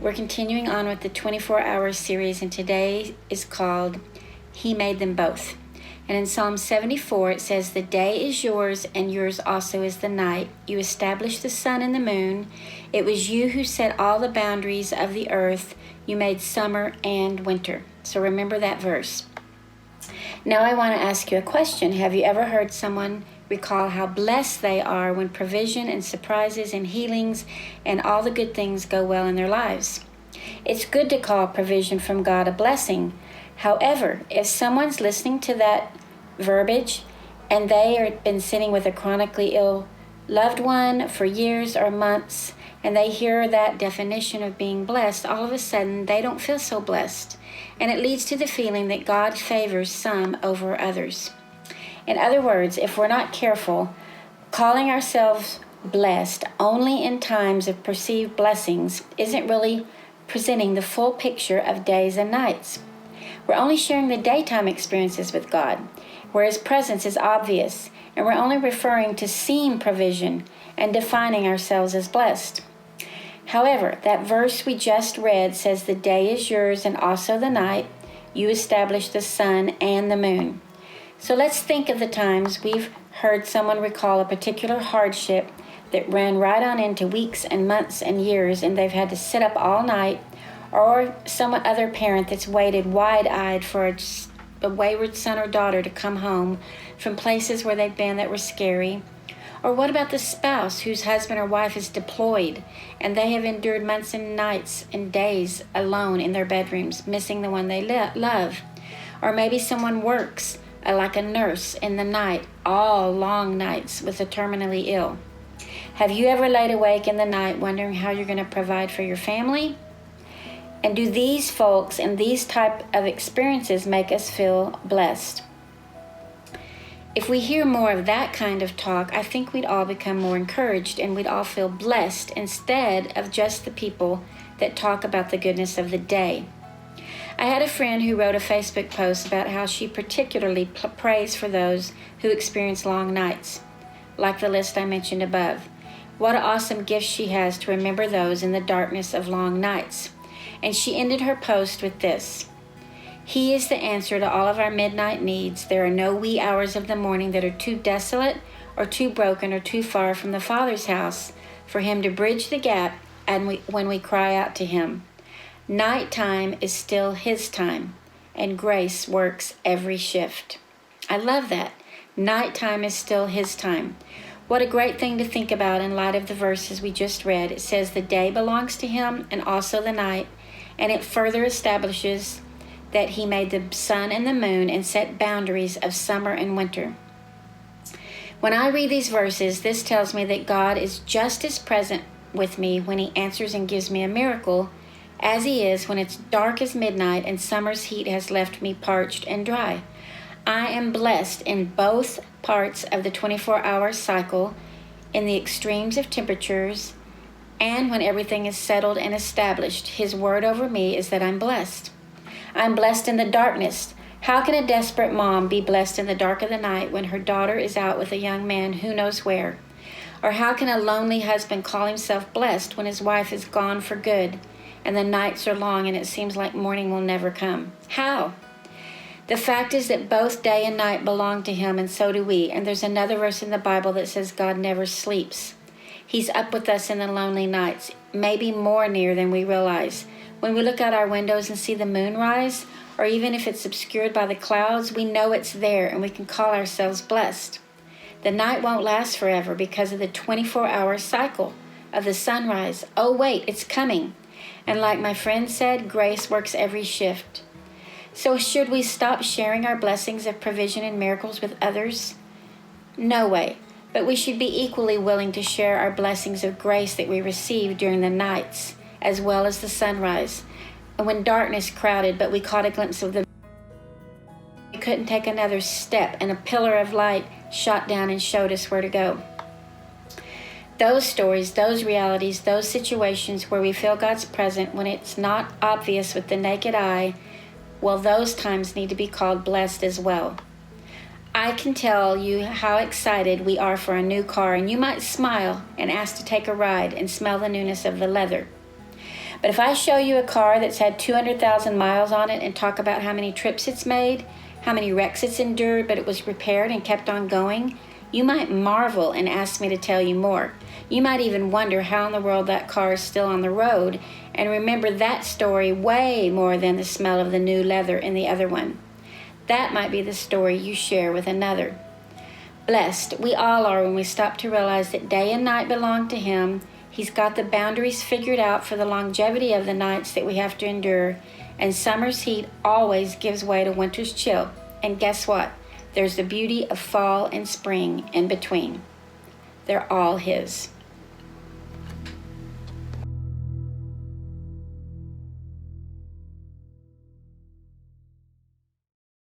We're continuing on with the 24-hour series, and today is called He Made Them Both. And in Psalm 74, it says, "The day is yours, and yours also is the night. You established the sun and the moon. It was you who set all the boundaries of the earth. You made summer and winter." So remember that verse. Now I want to ask you a question. Have you ever heard someone recall how blessed they are when provision and surprises and healings and all the good things go well in their lives? It's good to call provision from God a blessing. However, if someone's listening to that verbiage and they have been sitting with a chronically ill loved one for years or months, and they hear that definition of being blessed, all of a sudden they don't feel so blessed. And it leads to the feeling that God favors some over others. In other words, if we're not careful, calling ourselves blessed only in times of perceived blessings isn't really presenting the full picture of days and nights. We're only sharing the daytime experiences with God, where His presence is obvious, and we're only referring to seen provision and defining ourselves as blessed. However, that verse we just read says, "The day is yours and also the night. You established the sun and the moon." So let's think of the times we've heard someone recall a particular hardship that ran right on into weeks and months and years, and they've had to sit up all night, or some other parent that's waited wide-eyed for a wayward son or daughter to come home from places where they've been that were scary. Or what about the spouse whose husband or wife is deployed and they have endured months and nights and days alone in their bedrooms, missing the one they love? Or maybe someone works like a nurse in the night, all long nights with the terminally ill. Have you ever laid awake in the night wondering how you're going to provide for your family? And do these folks and these type of experiences make us feel blessed? If we hear more of that kind of talk, I think we'd all become more encouraged and we'd all feel blessed instead of just the people that talk about the goodness of the day. I had a friend who wrote a Facebook post about how she particularly prays for those who experience long nights, like the list I mentioned above. What an awesome gift she has to remember those in the darkness of long nights. And she ended her post with this: "He is the answer to all of our midnight needs. There are no wee hours of the morning that are too desolate or too broken or too far from the Father's house for Him to bridge the gap when we cry out to Him. Nighttime is still His time, and grace works every shift." I love that. Nighttime is still His time. What a great thing to think about in light of the verses we just read. It says the day belongs to Him and also the night, and it further establishes that He made the sun and the moon and set boundaries of summer and winter. When I read these verses, this tells me that God is just as present with me when He answers and gives me a miracle as He is when it's dark as midnight and summer's heat has left me parched and dry. I am blessed in both parts of the 24-hour cycle, in the extremes of temperatures, and when everything is settled and established. His word over me is that I'm blessed. I'm blessed in the darkness. How can a desperate mom be blessed in the dark of the night when her daughter is out with a young man who knows where? Or how can a lonely husband call himself blessed when his wife is gone for good and the nights are long and it seems like morning will never come? How? The fact is that both day and night belong to Him, and so do we. And there's another verse in the Bible that says God never sleeps. He's up with us in the lonely nights, maybe more near than we realize. When we look out our windows and see the moon rise, or even if it's obscured by the clouds, we know it's there and we can call ourselves blessed. The night won't last forever because of the 24-hour cycle of the sunrise. Oh wait, it's coming. And like my friend said, grace works every shift. So should we stop sharing our blessings of provision and miracles with others? No way. But we should be equally willing to share our blessings of grace that we receive during the nights, as well as the sunrise. And when darkness crowded, but we caught a glimpse of the we couldn't take another step, and a pillar of light shot down and showed us where to go. Those stories, those realities, those situations where we feel God's presence when it's not obvious with the naked eye, well, those times need to be called blessed as well. I can tell you how excited we are for a new car, and you might smile and ask to take a ride and smell the newness of the leather. But if I show you a car that's had 200,000 miles on it and talk about how many trips it's made, how many wrecks it's endured, but it was repaired and kept on going, you might marvel and ask me to tell you more. You might even wonder how in the world that car is still on the road and remember that story way more than the smell of the new leather in the other one. That might be the story you share with another. Blessed we all are when we stop to realize that day and night belong to Him. He's got the boundaries figured out for the longevity of the nights that we have to endure, and summer's heat always gives way to winter's chill. And guess what? There's the beauty of fall and spring in between. They're all His.